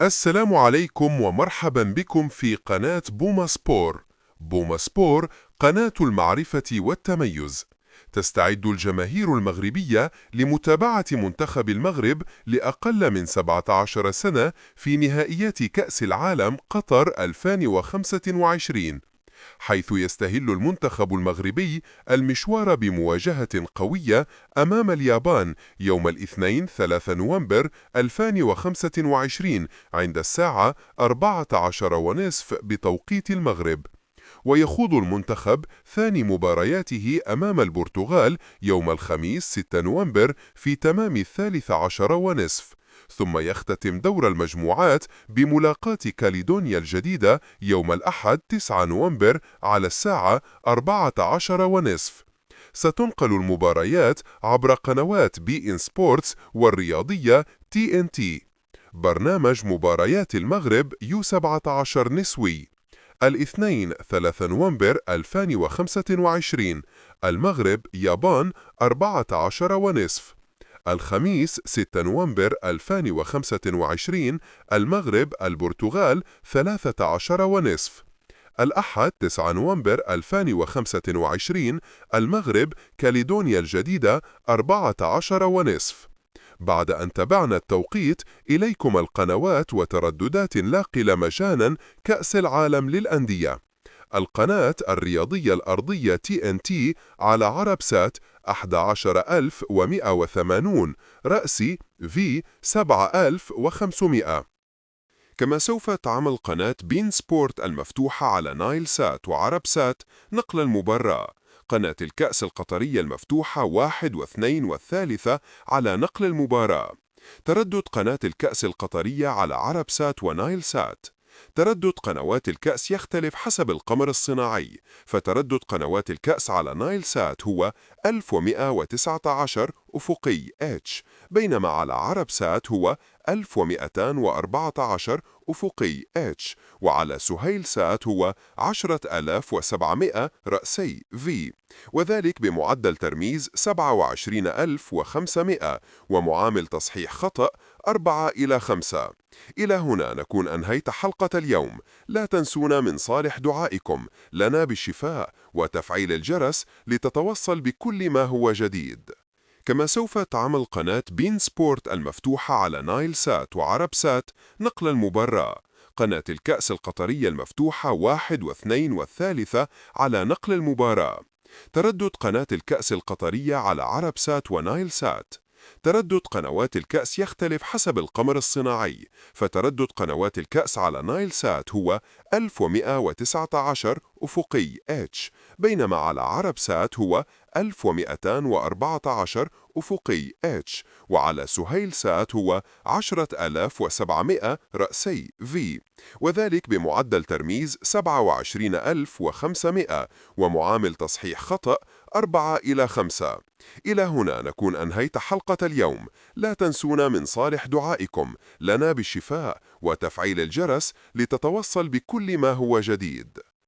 السلام عليكم ومرحبا بكم في قناة بوما سبور. بوما سبور قناة المعرفة والتميز. تستعد الجماهير المغربية لمتابعة منتخب المغرب لأقل من 17 سنة في نهائيات كأس العالم قطر 2025، حيث يستهل المنتخب المغربي المشوار بمواجهة قوية أمام اليابان يوم الاثنين 3 نوفمبر 2025 عند الساعة 14:30 بتوقيت المغرب. ويخوض المنتخب ثاني مبارياته أمام البرتغال يوم الخميس 6 نوفمبر في تمام 13:30، ثم يختتم دور المجموعات بملاقاة كاليدونيا الجديدة يوم الأحد 9 نوفمبر على الساعة 14:30. ستنقل المباريات عبر قنوات بي إن سبورتس والرياضية تي إن تي. برنامج مباريات المغرب يو 17 نسوي. الاثنين 3 نوفمبر 2025 المغرب يابان 14:30. الخميس 6 نوفمبر 2025 المغرب البرتغال 13:30. الأحد 9 نوفمبر 2025 المغرب كاليدونيا الجديدة 14:30. بعد أن تبعنا التوقيت، إليكم القنوات وترددات ناقلة مجانا كأس العالم للأندية. القناة الرياضية الأرضية تي إن تي على عرب سات 11180 رأسي في 7500. كما سوف تعمل قناة بين سبورت المفتوحة على نايل سات وعرب سات نقل المباراة. قناة الكأس القطرية المفتوحة 1 و2 والثالثة على نقل المباراة. تردد قناة الكأس القطرية على عرب سات ونايل سات. تردد قنوات الكأس يختلف حسب القمر الصناعي، فتردد قنوات الكأس على نايل سات هو 1119 أفقي H، بينما على عرب سات هو 1214 أفقي H، وعلى سهيل سات هو 10700 رأسي V، وذلك بمعدل ترميز 27500 ومعامل تصحيح خطأ 4/5. إلى هنا نكون أنهيت حلقة اليوم. لا تنسونا من صالح دعائكم لنا بالشفاء وتفعيل الجرس لتتوصل بكل ما هو جديد. كما سوف تعمل قناة بين سبورت المفتوحة على نايل سات وعرب سات نقل المباراة. قناة الكأس القطرية المفتوحة 1 و2 والثالثة على نقل المباراة. تردد قناة الكأس القطرية على عرب سات ونايل سات. تردد قنوات الكأس يختلف حسب القمر الصناعي، فتردد قنوات الكأس على نايل سات هو 1119 أفقي H، بينما على عرب سات هو 1214 أفقي H، وعلى سهيل سات هو 10700 رأسي V، وذلك بمعدل ترميز 27500 ومعامل تصحيح خطأ 4/5. إلى هنا نكون أنهيت حلقة اليوم. لا تنسونا من صالح دعائكم لنا بالشفاء وتفعيل الجرس لتتوصل بكل ما هو جديد.